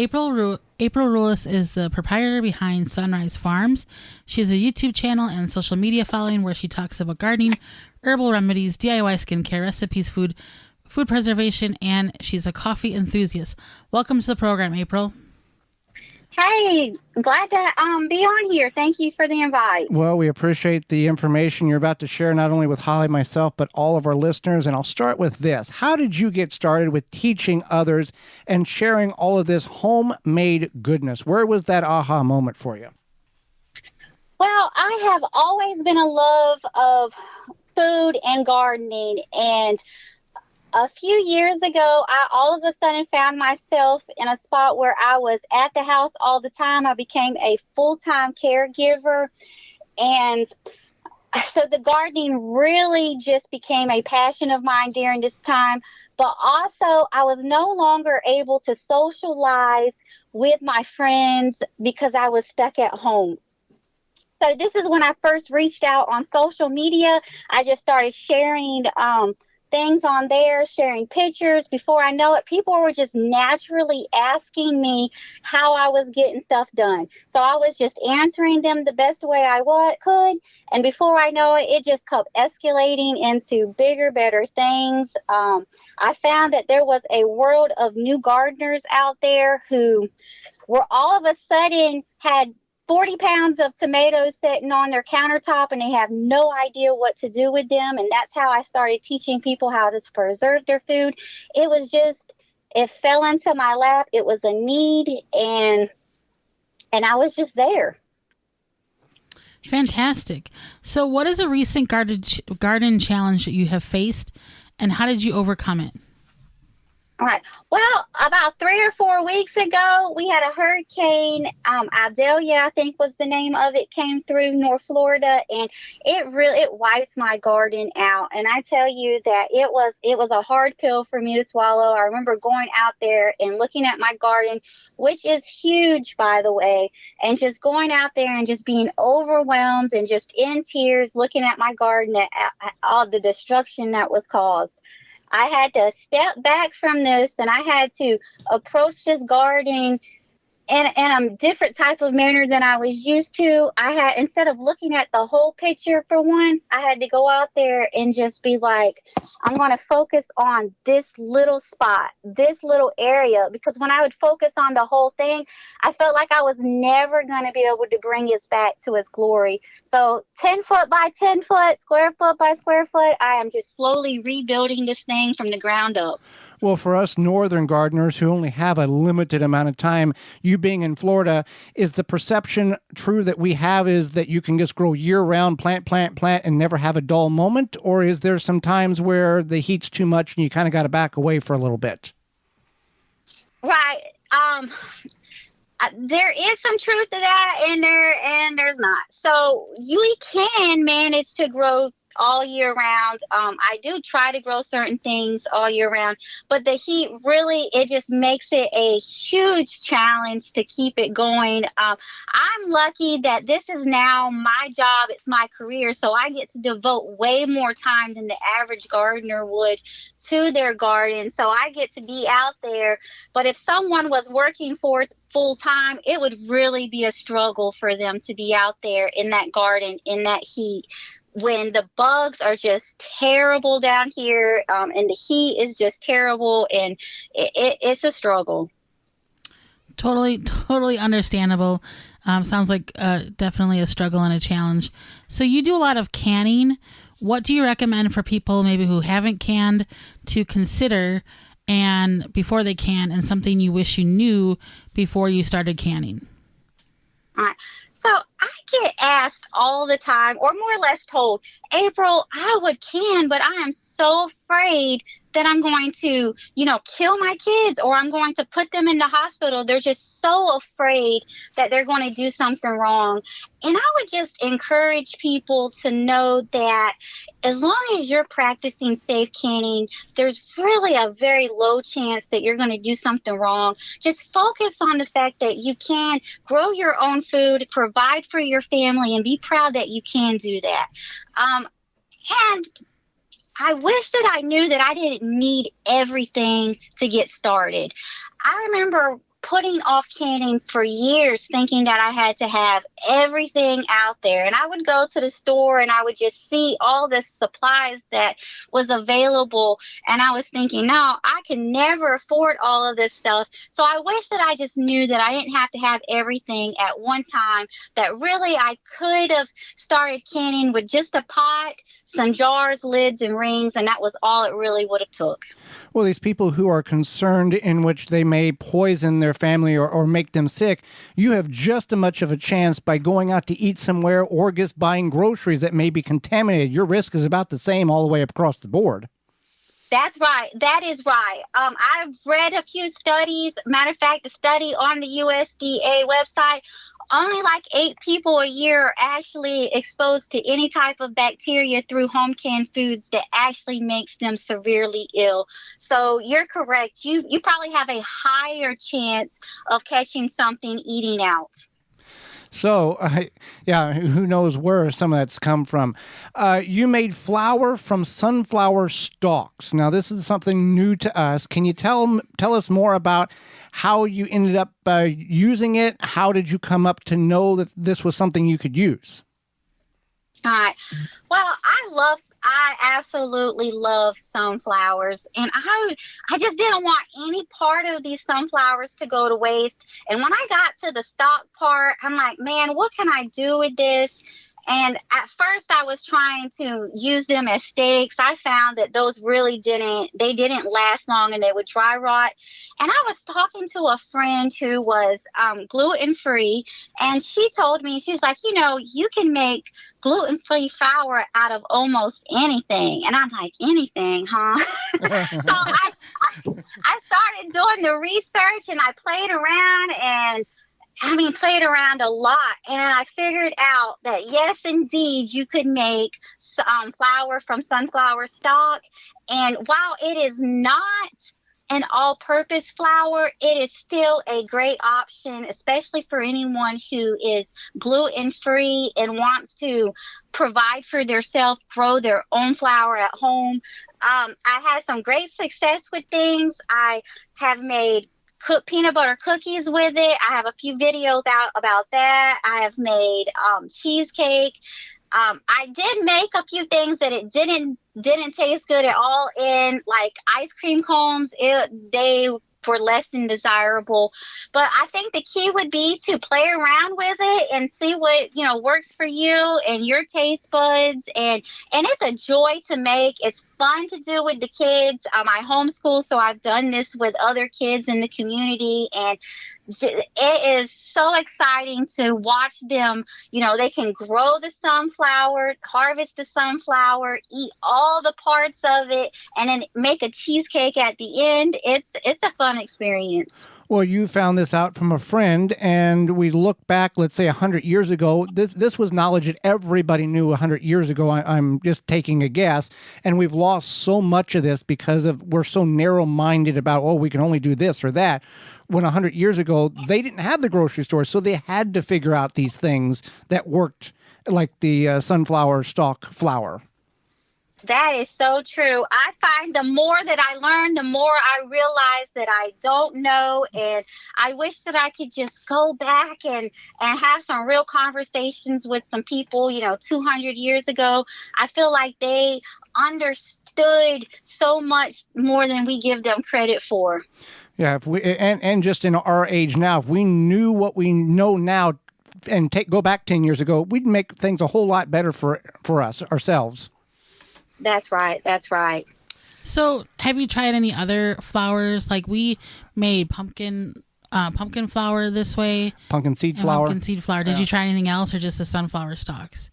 April Ruis is the proprietor behind Sunrise Farms. She has a YouTube channel and social media following where she talks about gardening, herbal remedies, DIY skincare, recipes, food preservation, and she's a coffee enthusiast. Welcome to the program, April. Hey, glad to be on here. Thank you for the invite. Well, we appreciate the information you're about to share, not only with Holly, myself, but all of our listeners. And I'll start with this. How did you get started with teaching others and sharing all of this homemade goodness? Where was that aha moment for you? Well, I have always been a love of food and gardening, and a few years ago, I all of a sudden found myself in a spot where I was at the house all the time. I became a full-time caregiver. And so the gardening really just became a passion of mine during this time. But also, I was no longer able to socialize with my friends because I was stuck at home. So this is when I first reached out on social media. I just started sharing things on there, sharing pictures. Before I know it, people were just naturally asking me how I was getting stuff done. So I was just answering them the best way I could. And before I know it, it just kept escalating into bigger, better things. I found that there was a world of new gardeners out there who were all of a sudden had 40 pounds of tomatoes sitting on their countertop and they have no idea what to do with them. And that's how I started teaching people how to preserve their food. It fell into my lap. It was a need, and I was just there. Fantastic. So what is a recent garden challenge that you have faced, and how did you overcome it? All right. Well, about 3 or 4 weeks ago, we had a hurricane. Idalia, I think was the name of it, came through North Florida, and it wiped my garden out. And I tell you that it was a hard pill for me to swallow. I remember going out there and looking at my garden, which is huge, by the way, and just going out there and just being overwhelmed and just in tears, looking at my garden at all the destruction that was caused. I had to step back from this, and I had to approach this garden in a different type of manner than I was used to. Instead of looking at the whole picture for once, I had to go out there and just be like, I'm going to focus on this little spot, this little area, because when I would focus on the whole thing, I felt like I was never going to be able to bring it back to its glory. So 10 foot by 10 foot, square foot by square foot, I am just slowly rebuilding this thing from the ground up. Well, for us northern gardeners who only have a limited amount of time, you being in Florida, is the perception true that we have is that you can just grow year-round, plant, and never have a dull moment? Or is there some times where the heat's too much and you kind of got to back away for a little bit? Right. There is some truth to that, and there's not. So you can manage to grow all year round. I do try to grow certain things all year round, but the heat really, it just makes it a huge challenge to keep it going. I'm lucky that this is now my job. It's my career. So I get to devote way more time than the average gardener would to their garden. So I get to be out there. But if someone was working for it full time, it would really be a struggle for them to be out there in that garden, in that heat, when the bugs are just terrible down here, and the heat is just terrible, and it's a struggle. Totally understandable. Sounds like definitely a struggle and a challenge. So you do a lot of canning. What do you recommend for people maybe who haven't canned to consider and before they can, and something you wish you knew before you started canning? All right. So I get asked all the time, or more or less told, April, I would can, but I am so afraid that I'm going to, kill my kids, or I'm going to put them in the hospital. They're just so afraid that they're going to do something wrong. And I would just encourage people to know that as long as you're practicing safe canning, there's really a very low chance that you're going to do something wrong. Just focus on the fact that you can grow your own food, provide for your family, and be proud that you can do that. And I wish that I knew that I didn't need everything to get started. I remember putting off canning for years, thinking that I had to have everything out there. And I would go to the store and I would just see all the supplies that was available. And I was thinking, no, I can never afford all of this stuff. So I wish that I just knew that I didn't have to have everything at one time, that really I could have started canning with just a pot, some jars, lids, and rings, and that was all it really would have took. Well, these people who are concerned in which they may poison their family or make them sick, you have just as much of a chance by going out to eat somewhere or just buying groceries that may be contaminated. Your risk is about the same all the way across the board. That's right. That is right. I've read a few studies. Matter of fact, the study on the USDA website, only like 8 people a year are actually exposed to any type of bacteria through home canned foods that actually makes them severely ill. So you're correct. You probably have a higher chance of catching something eating out. So, yeah, who knows where some of that's come from. You made flour from sunflower stalks. Now, this is something new to us. Can you tell us more about how you ended up using it? How did you come up to know that this was something you could use? All right. Well, I absolutely love sunflowers, and I just didn't want any part of these sunflowers to go to waste. And when I got to the stalk part, I'm like, man, what can I do with this? And at first I was trying to use them as steaks. I found that those really didn't last long and they would dry rot. And I was talking to a friend who was gluten-free, and she told me, she's like, you can make gluten-free flour out of almost anything. And I'm like, anything, huh? So I started doing the research and I played around played around a lot, and I figured out that yes, indeed, you could make flour from sunflower stalk. And while it is not an all-purpose flour, it is still a great option, especially for anyone who is gluten-free and wants to provide for themselves, grow their own flour at home. I had some great success with things. I have made peanut butter cookies with it. I have a few videos out about that. I have made cheesecake. I did make a few things that it didn't taste good at all in, like ice cream cones. They were less than desirable. But I think the key would be to play around with it and see what, works for you and your taste buds. And it's a joy to make. It's fun to do with the kids. I homeschool, so I've done this with other kids in the community. And it is so exciting to watch them. They can grow the sunflower, harvest the sunflower, eat all the parts of it, and then make a cheesecake at the end. It's a fun experience. Well, you found this out from a friend, and we look back, let's say 100 years ago. This was knowledge that everybody knew 100 years ago. I'm just taking a guess. And we've lost so much of this because we're so narrow-minded about, we can only do this or that. When 100 years ago, they didn't have the grocery store, so they had to figure out these things that worked, like the sunflower stalk flour. That is so true. I find the more that I learn, the more I realize that I don't know. And I wish that I could just go back and have some real conversations with some people, 200 years ago. I feel like they understood so much more than we give them credit for. Yeah, if we and just in our age now, if we knew what we know now and go back 10 years ago, we'd make things a whole lot better for us, ourselves. That's right. That's right. So have you tried any other flours? Like we made pumpkin flour this way. Pumpkin seed flour. Pumpkin seed flour. Did you try anything else or just the sunflower stalks?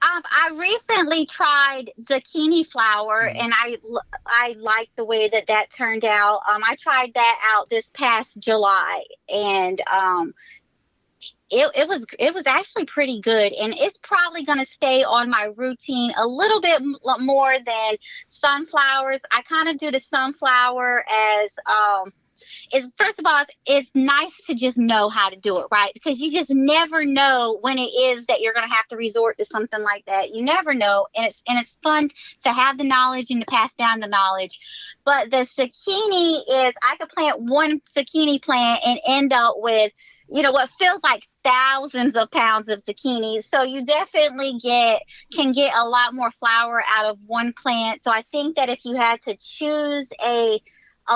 I recently tried zucchini flour, and I liked the way that turned out. I tried that out this past July, and it was actually pretty good, and it's probably going to stay on my routine a little bit more than sunflowers. I kind of do the sunflower as is, first of all, it's nice to just know how to do it, right? Because you just never know when it is that you're going to have to resort to something like that. You never know, and it's fun to have the knowledge and to pass down the knowledge. But the zucchini is, I could plant one zucchini plant and end up with, what feels like thousands of pounds of zucchini. So you definitely can get a lot more flour out of one plant. So I think that if you had to choose a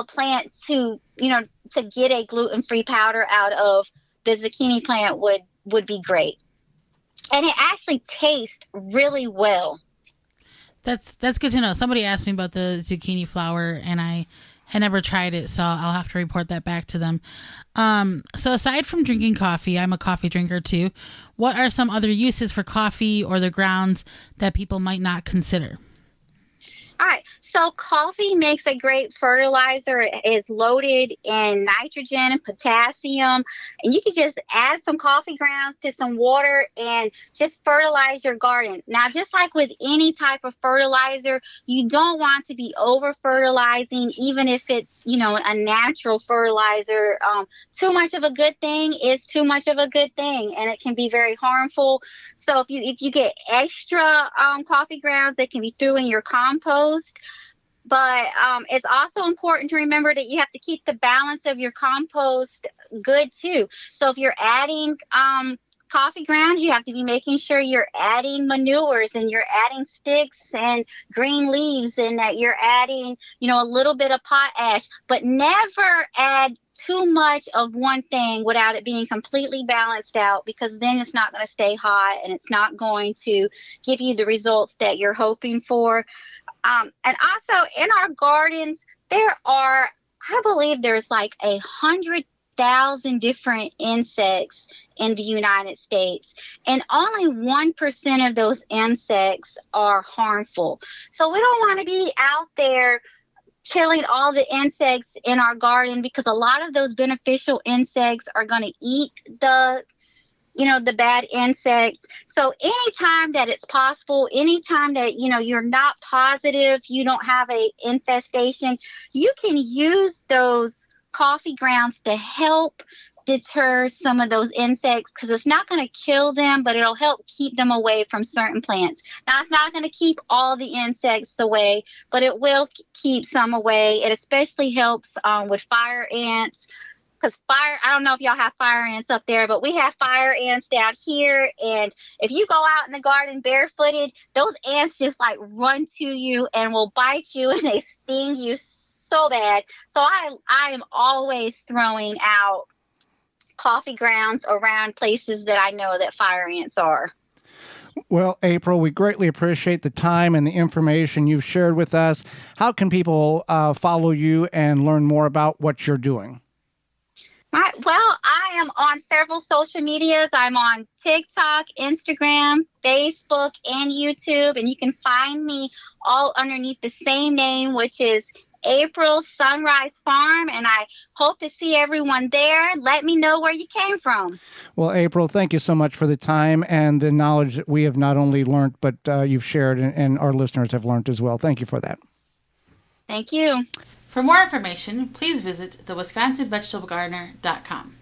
plant to get a gluten-free powder out of, the zucchini plant would be great. And it actually tastes really well. That's good to know. Somebody asked me about the zucchini flour, and I had never tried it, so I'll have to report that back to them. So aside from drinking coffee, I'm a coffee drinker too. What are some other uses for coffee or the grounds that people might not consider? All right. So coffee makes a great fertilizer. It is loaded in nitrogen and potassium. And you can just add some coffee grounds to some water and just fertilize your garden. Now, just like with any type of fertilizer, you don't want to be over fertilizing, even if it's, a natural fertilizer. Too much of a good thing is too much of a good thing, and it can be very harmful. So if you get extra coffee grounds, that can be through in your compost. But it's also important to remember that you have to keep the balance of your compost good too. So if you're adding coffee grounds, you have to be making sure you're adding manures and you're adding sticks and green leaves, and that you're adding, a little bit of potash, but never add too much of one thing without it being completely balanced out, because then it's not going to stay hot and it's not going to give you the results that you're hoping for. And also in our gardens, I believe there's like 100,000 different insects in the United States, and only 1% of those insects are harmful. So we don't want to be out there killing all the insects in our garden, because a lot of those beneficial insects are going to eat the bad insects. So anytime that it's possible, anytime that, you're not positive, you don't have a infestation, you can use those coffee grounds to help deter some of those insects, because it's not going to kill them, but it'll help keep them away from certain plants. Now, it's not going to keep all the insects away, but it will keep some away. It especially helps with fire ants. Because I don't know if y'all have fire ants up there, but we have fire ants down here. And if you go out in the garden barefooted, those ants just like run to you and will bite you, and they sting you so bad. So I am always throwing out coffee grounds around places that I know that fire ants are. Well, April, we greatly appreciate the time and the information you've shared with us. How can people follow you and learn more about what you're doing? Right. Well, I am on several social medias. I'm on TikTok, Instagram, Facebook, and YouTube. And you can find me all underneath the same name, which is April Sunrise Farm. And I hope to see everyone there. Let me know where you came from. Well, April, thank you so much for the time and the knowledge that we have not only learned, but you've shared and our listeners have learned as well. Thank you for that. Thank you. For more information, please visit thewisconsinvegetablegardener.com.